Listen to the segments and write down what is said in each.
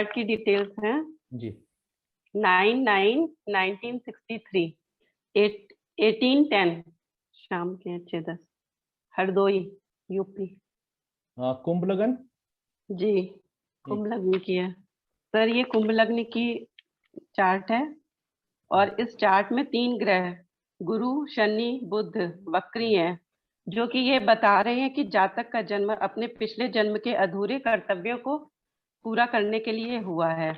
Chart की details हैं। जी 9/9/1963, 1810 शाम के 6:10, हरदोई, यूपी। कुंभ लगन। जी, कुंभ लग्न की है सर। ये कुंभ लग्न की चार्ट है और इस चार्ट में 3 ग्रह गुरु, शनि, बुध वक्री हैं, जो कि ये बता रहे हैं कि जातक का जन्म अपने पिछले जन्म के अधूरे कर्तव्यों को पूरा करने के लिए हुआ है।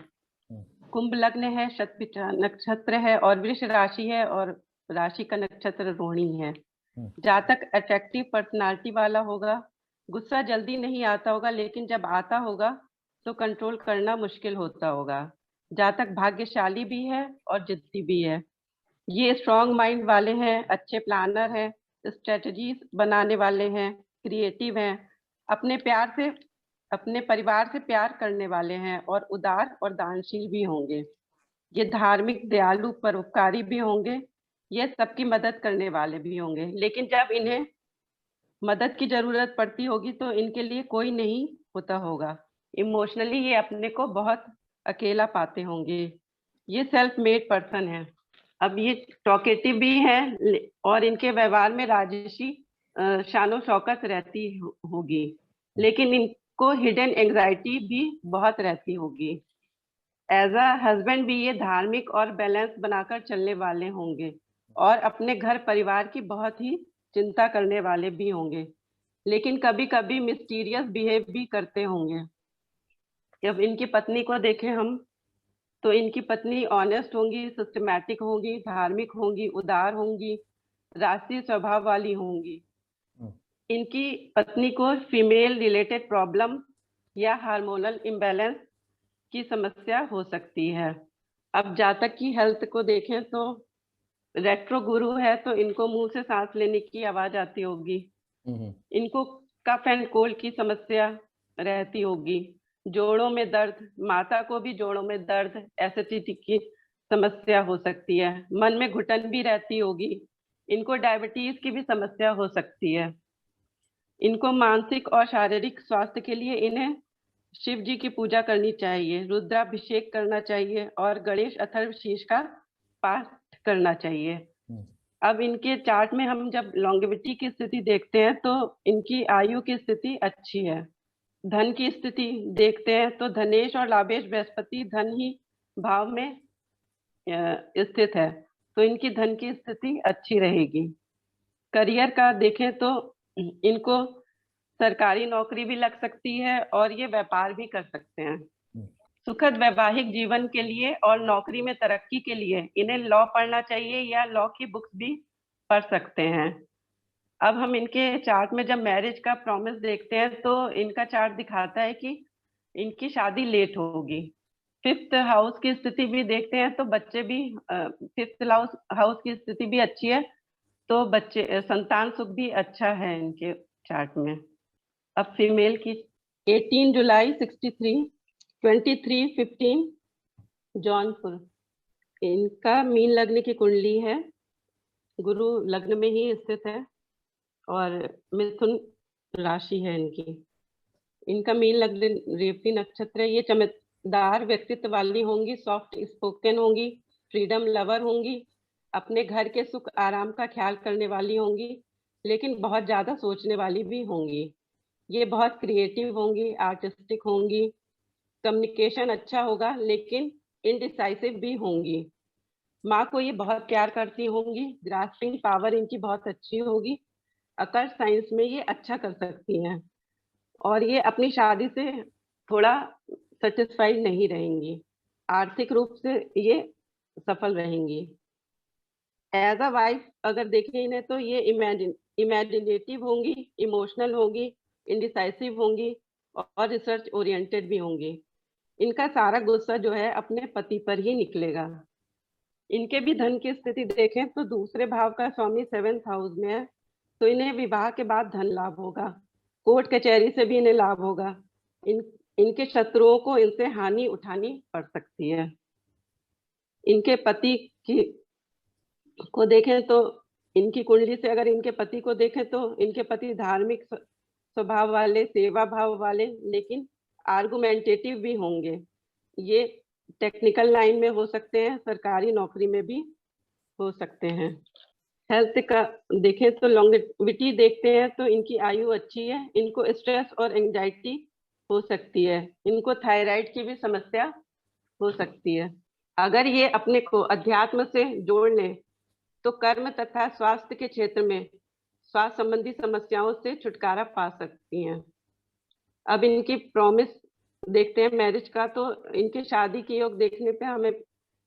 कुंभ लग्न है, शतभिषा नक्षत्र है और वृष राशि है और राशि का नक्षत्र रोहिणी है। जातक अट्रैक्टिव पर्सनालिटी वाला होगा, गुस्सा जल्दी नहीं आता होगा, लेकिन जब आता होगा तो कंट्रोल करना मुश्किल होता होगा। जातक भाग्यशाली भी है और जिद्दी भी है। ये स्ट्रॉन्ग माइंड वाले हैं, अच्छे प्लानर हैं, स्ट्रेटजीज बनाने वाले हैं, क्रिएटिव हैं, अपने परिवार से प्यार करने वाले हैं और उदार और दानशील भी होंगे। ये धार्मिक, दयालु, परोपकारी भी होंगे। ये सबकी मदद करने वाले भी होंगे, लेकिन जब इन्हें मदद की जरूरत पड़ती होगी तो इनके लिए कोई नहीं होता होगा। इमोशनली ये अपने को बहुत अकेला पाते होंगे। ये सेल्फ मेड पर्सन है। अब ये टॉकेटिव भी है और इनके व्यवहार में राजसी शानो शौकत रहती होगी, लेकिन इनको हिडन एंग्जाइटी भी बहुत रहती होगी। एज अ हस्बैंड भी ये धार्मिक और बैलेंस बनाकर चलने वाले होंगे और अपने घर परिवार की बहुत ही चिंता करने वाले भी होंगे, लेकिन कभी कभी मिस्टीरियस बिहेव भी करते होंगे। जब इनकी पत्नी को देखें हम, तो इनकी पत्नी ऑनेस्ट होंगी, सिस्टमैटिक होंगी, धार्मिक होंगी, उदार होंगी, राष्ट्रीय स्वभाव वाली होंगी। इनकी पत्नी को फीमेल रिलेटेड प्रॉब्लम या हार्मोनल इम्बैलेंस की समस्या हो सकती है। अब जातक की हेल्थ को देखें तो रेट्रो गुरु है, तो इनको मुंह से सांस लेने की आवाज आती होगी। इनको कफ एंड कोल्ड की समस्या रहती होगी। जोड़ों में दर्द, माता को भी जोड़ों में दर्द, एसिडिटी की समस्या हो सकती है। मन में घुटन भी रहती होगी। इनको डायबिटीज की भी समस्या हो सकती है। इनको मानसिक और शारीरिक स्वास्थ्य के लिए इन्हें शिव जी की पूजा करनी चाहिए, रुद्राभिषेक करना चाहिए और गणेश अथर्वशीर्ष का पाठ करना चाहिए। अब इनके चार्ट में हम जब लॉन्गेविटी की स्थिति देखते हैं तो इनकी आयु की स्थिति अच्छी है। धन की स्थिति देखते हैं तो धनेश और लाभेश बृहस्पति धन ही भाव में स्थित है, तो इनकी धन की स्थिति अच्छी रहेगी। करियर का देखें तो इनको सरकारी नौकरी भी लग सकती है और ये व्यापार भी कर सकते हैं। सुखद वैवाहिक जीवन के लिए और नौकरी में तरक्की के लिए इन्हें लॉ पढ़ना चाहिए या लॉ की बुक्स भी पढ़ सकते हैं। अब हम इनके चार्ट में जब मैरिज का प्रॉमिस देखते हैं तो इनका चार्ट दिखाता है कि इनकी शादी लेट होगी। 5th हाउस की स्थिति भी देखते हैं तो बच्चे भी 5th हाउस की स्थिति भी अच्छी है, तो बच्चे संतान सुख भी अच्छा है इनके चार्ट में। अब फीमेल की 18 जुलाई 63, 23:15 जौनपुर, इनका मीन लग्न की कुंडली है, गुरु लग्न में ही स्थित है और मिथुन राशि है इनकी। इनका मीन लग्न रेवती नक्षत्र है। ये चमकदार व्यक्तित्व वाली होंगी, सॉफ्ट स्पोकन होंगी, फ्रीडम लवर होंगी, अपने घर के सुख आराम का ख्याल करने वाली होंगी, लेकिन बहुत ज्यादा सोचने वाली भी होंगी। ये बहुत क्रिएटिव होंगी, आर्टिस्टिक होंगी, कम्युनिकेशन अच्छा होगा, लेकिन इनडिसाइसिव भी होंगी। माँ को ये बहुत प्यार करती होंगी, ग्रास्पिंग पावर इनकी बहुत अच्छी होगी, अकल साइंस में ये अच्छा कर सकती हैं और ये अपनी शादी से थोड़ा सेटिस्फाइड नहीं रहेंगी। आर्थिक रूप से ये सफल रहेंगी। एज अ वाइफ अगर देखें इन्हें तो ये इमेजिनेटिव होंगी, इमोशनल होंगी, इंडिसाइसिव होंगी और रिसर्च ओरिएंटेड भी होंगी। इनका सारा गुस्सा जो है अपने पति पर ही निकलेगा। इनके भी धन की स्थिति देखें तो दूसरे भाव का स्वामी 7th हाउस में है, तो इन्हें विवाह के बाद धन लाभ होगा, कोर्ट कचहरी से भी इन्हें लाभ होगा। इनके शत्रुओं को इनसे हानि उठानी पड़ सकती है। इनके पति की को देखें तो इनकी कुंडली से अगर इनके पति को देखें तो इनके पति धार्मिक स्वभाव वाले, सेवा भाव वाले, लेकिन आर्गुमेंटेटिव भी होंगे। ये टेक्निकल लाइन में हो सकते हैं, सरकारी नौकरी में भी हो सकते हैं। हेल्थ का देखें तो लॉन्गेविटी देखते हैं तो इनकी आयु अच्छी है, इनको स्ट्रेस और एंजाइटी हो सकती है, इनको थायराइड की भी समस्या हो सकती है। अगर ये अपने को अध्यात्म से जोड़ लें तो कर्म तथा स्वास्थ्य के क्षेत्र में स्वास्थ्य संबंधी समस्याओं से छुटकारा पा सकती हैं। अब इनकी प्रॉमिस देखते हैं मैरिज का, तो इनके शादी के योग देखने पे हमें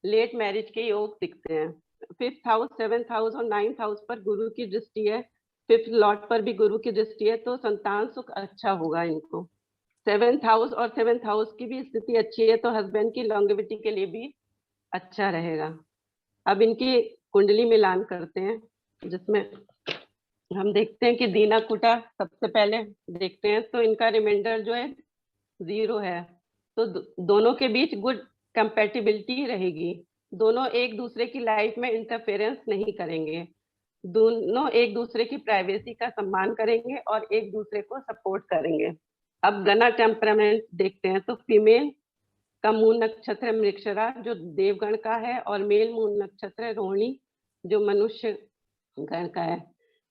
लेट मैरिज के योग दिखते हैं। 5th हाउस, 7th हाउस और 9th हाउस पर गुरु की दृष्टि है, 5th लॉर्ड पर भी गुरु की दृष्टि है, तो संतान सुख अच्छा होगा इनको। 7th हाउस और 7th हाउस की भी स्थिति अच्छी है तो हस्बैंड की लॉन्गेविटी के लिए भी अच्छा रहेगा। अब इनकी कुंडली मिलान करते हैं, जिसमें हम देखते हैं कि दीना कुटा सबसे पहले देखते हैं तो इनका रिमाइंडर जो है 0 है, तो दोनों के बीच गुड कंपैटिबिलिटी रहेगी, दोनों एक दूसरे की लाइफ में इंटरफेरेंस नहीं करेंगे, दोनों एक दूसरे की प्राइवेसी का सम्मान करेंगे और एक दूसरे को सपोर्ट करेंगे। अब गना टेम्परामेंट देखते हैं तो फीमेल का मूल नक्षत्र मृगशिरा जो देवगण का है और मेल मूल नक्षत्र रोहिणी जो मनुष्य गण का है।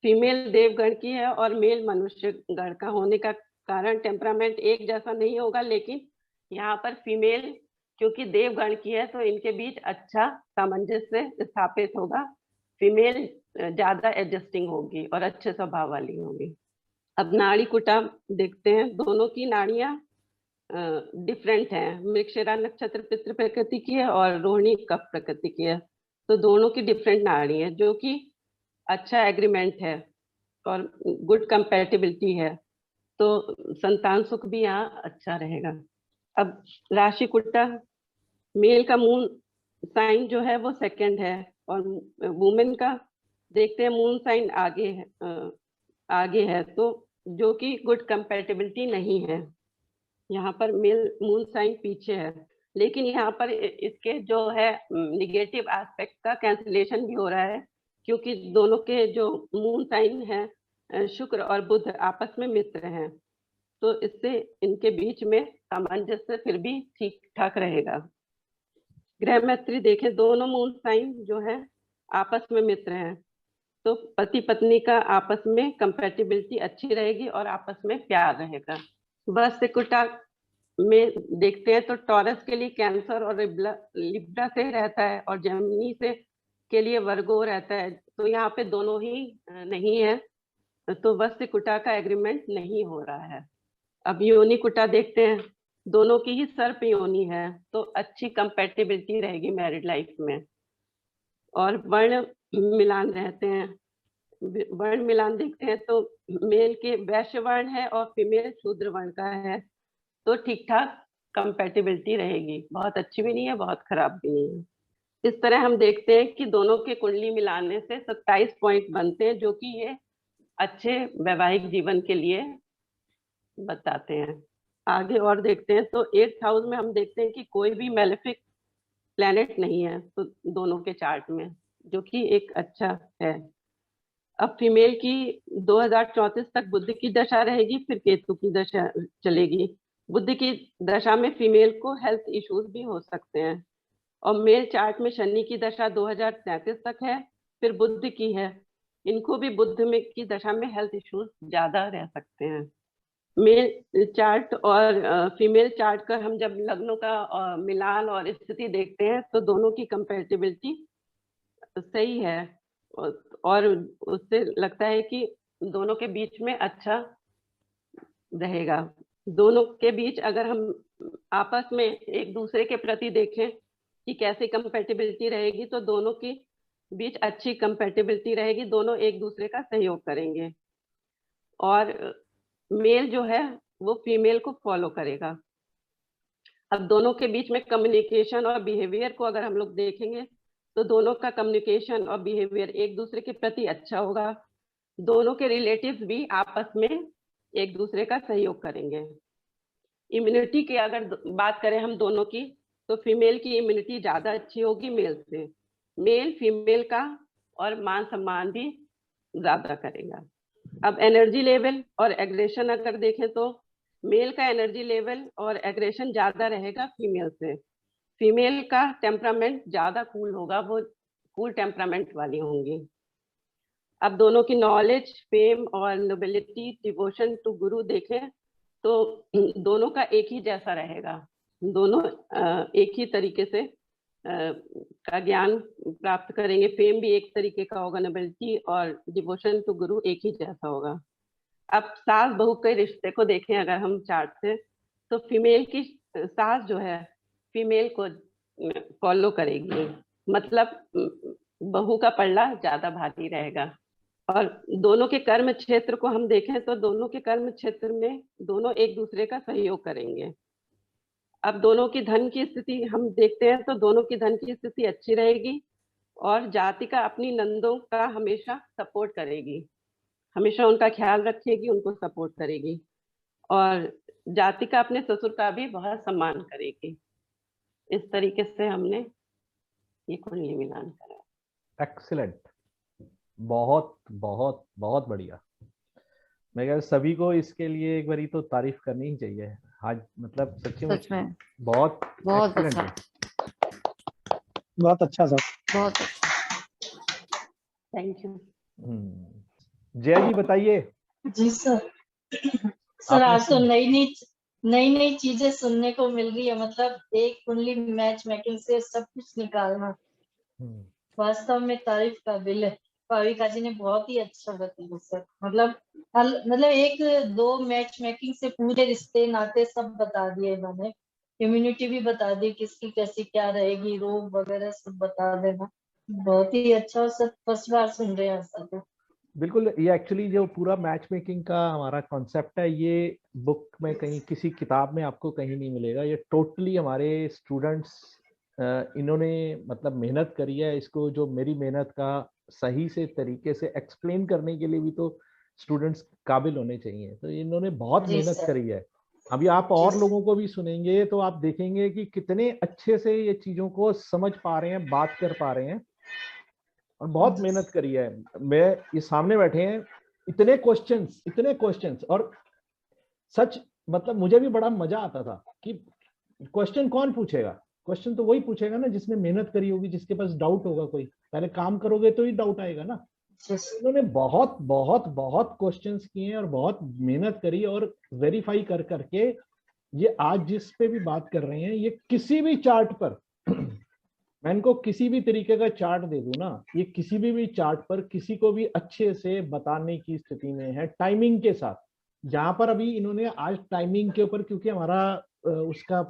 फीमेल देवगण की है और मेल मनुष्य गण का होने का कारण टेम्परामेंट एक जैसा नहीं होगा, लेकिन यहाँ पर फीमेल क्योंकि देवगण की है तो इनके बीच अच्छा सामंजस्य स्थापित होगा, फीमेल ज्यादा एडजस्टिंग होगी और अच्छे स्वभाव वाली होगी। अब नाड़ी कुटा देखते हैं, दोनों की नाड़ियां डिफरेंट है, मृगशिरा नक्षत्र पितृ प्रकृति की है और रोहिणी कफ प्रकृति की है, तो दोनों की डिफरेंट नाड़ी है जो कि अच्छा एग्रीमेंट है और गुड कंपैटिबिलिटी है, तो संतान सुख भी यहाँ अच्छा रहेगा। अब राशि कुट्टा मेल का मून साइन जो है वो सेकंड है और वुमेन का देखते हैं मून साइन आगे है, तो जो कि गुड कंपैटिबिलिटी नहीं है। यहाँ पर मेल मून साइन पीछे है, लेकिन यहाँ पर इसके जो है निगेटिव एस्पेक्ट का कैंसिलेशन भी हो रहा है, क्योंकि दोनों के जो मून साइन है शुक्र और बुध आपस में मित्र हैं, तो इससे इनके बीच में सामंजस्य फिर भी ठीक ठाक रहेगा। ग्रह मैत्री देखें, दोनों मून साइन जो है आपस में मित्र हैं, तो पति पत्नी का आपस में कंपैटिबिलिटी अच्छी रहेगी और आपस में प्यार रहेगा। बस से कुटा में देखते हैं तो टॉरस के लिए कैंसर और लिब्रा से रहता है और जेमिनी से के लिए वर्गो रहता है, तो यहाँ पे दोनों ही नहीं है, तो बस से कुटा का एग्रीमेंट नहीं हो रहा है। अब योनि कुटा देखते हैं, दोनों की ही सर्प योनि है, तो अच्छी कंपैटिबिलिटी रहेगी मैरिड लाइफ में। और वर्ण मिलान रहते हैं, वर्ण मिलान देखते हैं तो मेल के वैश्य वर्ण है और फीमेल शूद्र वर्ण का है, तो ठीक ठाक कंपैटिबिलिटी रहेगी, बहुत अच्छी भी नहीं है बहुत खराब भी नहीं है। इस तरह हम देखते हैं कि दोनों के कुंडली मिलाने से 27 पॉइंट बनते हैं जो कि ये अच्छे वैवाहिक जीवन के लिए बताते हैं। आगे और देखते हैं तो 8th हाउस में हम देखते हैं कि कोई भी मेलेफिक प्लेनेट नहीं है तो दोनों के चार्ट में, जो कि एक अच्छा है। अब फीमेल की 2034 तक बुध की दशा रहेगी, फिर केतु की दशा चलेगी। बुध की दशा में फीमेल को हेल्थ इश्यूज भी हो सकते हैं और मेल चार्ट में शनि की दशा 2033 तक है, फिर बुध की है, इनको भी बुध में की दशा में हेल्थ इश्यूज ज्यादा रह सकते हैं। मेल चार्ट और फीमेल चार्ट का हम जब लग्नों का मिलान और स्थिति देखते हैं तो दोनों की कंपैटिबिलिटी सही है और उससे लगता है कि दोनों के बीच में अच्छा रहेगा। दोनों के बीच अगर हम आपस में एक दूसरे के प्रति देखें कि कैसे कंपैटिबिलिटी रहेगी, तो दोनों की बीच अच्छी कंपैटिबिलिटी रहेगी, दोनों एक दूसरे का सहयोग करेंगे और मेल जो है वो फीमेल को फॉलो करेगा। अब दोनों के बीच में कम्युनिकेशन और बिहेवियर को अगर हम लोग देखेंगे तो दोनों का कम्युनिकेशन और बिहेवियर एक दूसरे के प्रति अच्छा होगा, दोनों के रिलेटिव्स भी आपस में एक दूसरे का सहयोग करेंगे। इम्यूनिटी की अगर बात करें हम दोनों की, तो फीमेल की इम्यूनिटी ज्यादा अच्छी होगी मेल से, मेल फीमेल का और मान सम्मान भी ज्यादा करेगा। अब एनर्जी लेवल और एग्रेशन अगर देखें तो मेल का एनर्जी लेवल और एग्रेशन ज्यादा रहेगा फीमेल से, फीमेल का टेम्परामेंट ज्यादा कूल होगा, वो कूल टेम्परामेंट वाली होंगी। अब दोनों की नॉलेज, फेम और नोबिलिटी, डिवोशन टू गुरु देखें तो दोनों का एक ही जैसा रहेगा। दोनों एक ही तरीके से का ज्ञान प्राप्त करेंगे। फेम भी एक तरीके का होगा, नोबिलिटी और डिवोशन टू गुरु एक ही जैसा होगा। अब सास बहू के रिश्ते को देखें अगर हम चार्ट से, तो फीमेल की सास जो है फीमेल को फॉलो करेगी, मतलब बहू का पल्ला ज्यादा भारी रहेगा। और दोनों के कर्म क्षेत्र को हम देखें तो दोनों के कर्म क्षेत्र में दोनों एक दूसरे का सहयोग करेंगे। अब दोनों की धन की स्थिति हम देखते हैं तो दोनों की धन की स्थिति अच्छी रहेगी, और जातिका अपनी नंदों का हमेशा सपोर्ट करेगी, हमेशा उनका ख्याल रखेगी, उनको सपोर्ट करेगी। और जातिका अपने ससुर का भी बहुत सम्मान करेगी। इस तरीके से हमने ये कुंडली मिलान करा। एक्सीलेंट, बहुत बहुत बहुत बढ़िया। मैं कह सभी को इसके लिए एक बारी तो तारीफ करनी ही चाहिए आज, मतलब सच्ची सच में बहुत बहुत excellent अच्छा, है। बहुत अच्छा सर। बहुत अच्छा। Thank you. जय जी बताइए। जी सर। सर आज तो नई नई चीजें सुनने को मिल रही है, मतलब एक कुंडली मैच मेकिंग से सब कुछ निकालना वास्तव में तारीफ काबिल है। भाविका जी ने बहुत ही अच्छा बताया सर, मतलब एक दो मैच मेकिंग से पूरे रिश्ते नाते सब बता दिए इन्होंने, इम्यूनिटी भी बता दी, किसकी कैसी क्या रहेगी, रोग वगैरह सब बता देना। बहुत ही अच्छा सर, फर्स्ट बार सुन रहे हैं सर। बिल्कुल, ये एक्चुअली जो पूरा मैच मेकिंग का हमारा कॉन्सेप्ट है, ये बुक में कहीं किसी किताब में आपको कहीं नहीं मिलेगा। ये टोटली हमारे स्टूडेंट्स इन्होंने मतलब मेहनत करी है इसको, जो मेरी मेहनत का सही से तरीके से एक्सप्लेन करने के लिए भी तो स्टूडेंट्स काबिल होने चाहिए। तो इन्होंने बहुत मेहनत करी है। अभी आप और लोगों को भी सुनेंगे तो आप देखेंगे कि कितने अच्छे से ये चीजों को समझ पा रहे हैं, बात कर पा रहे हैं, और बहुत मेहनत करी है। मैं ये सामने बैठे हैं, इतने क्वेश्चंस, और सच मतलब मुझे भी बड़ा मजा आता था कि क्वेश्चन कौन पूछेगा, क्वेश्चन तो वही पूछेगा ना जिसने मेहनत करी होगी, जिसके पास डाउट होगा। कोई पहले काम करोगे तो ही डाउट आएगा ना। इन्होंने बहुत बहुत बहुत क्वेश्चंस किए हैं और बहुत मेहनत करी, और वेरीफाई कर करके ये आज जिस पे भी बात कर रहे हैं, ये किसी भी चार्ट पर मैं इनको किसी भी तरीके का चार्ट दे दूं ना, ये किसी भी चार्ट पर किसी को भी अच्छे से बताने की स्थिति में है, टाइमिंग के साथ। यहाँ पर अभी इन्होंने आज टाइमिंग के ऊपर, क्योंकि हमारा उसका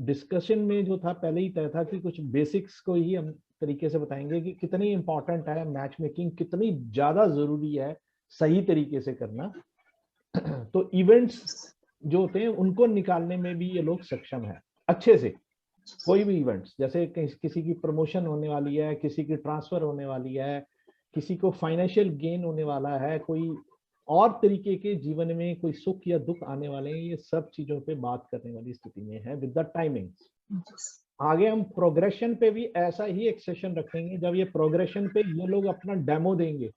डिस्कशन में जो था पहले ही तय था कि कुछ बेसिक्स को ही हम तरीके से बताएंगे कि कितनी इंपॉर्टेंट है मैच मेकिंग, कितनी ज्यादा जरूरी है सही तरीके से करना। तो इवेंट्स जो होते हैं उनको निकालने में भी ये लोग सक्षम है अच्छे से। कोई भी इवेंट्स, जैसे किसी की प्रमोशन होने वाली है, किसी की ट्रांसफर होने वाली है, किसी को फाइनेंशियल गेन होने वाला है, कोई और तरीके के जीवन में कोई सुख या दुख आने वाले हैं, ये सब चीजों पे बात करने वाली स्थिति में है विद द टाइमिंग्स। आगे हम प्रोग्रेशन पे भी ऐसा ही एक सेशन रखेंगे, जब ये प्रोग्रेशन पे ये लोग अपना डेमो देंगे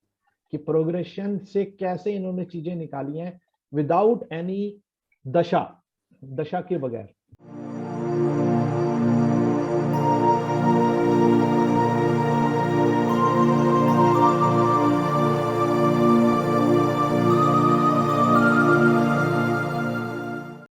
कि प्रोग्रेशन से कैसे इन्होंने चीजें निकाली हैं विदाउट एनी दशा के बगैर।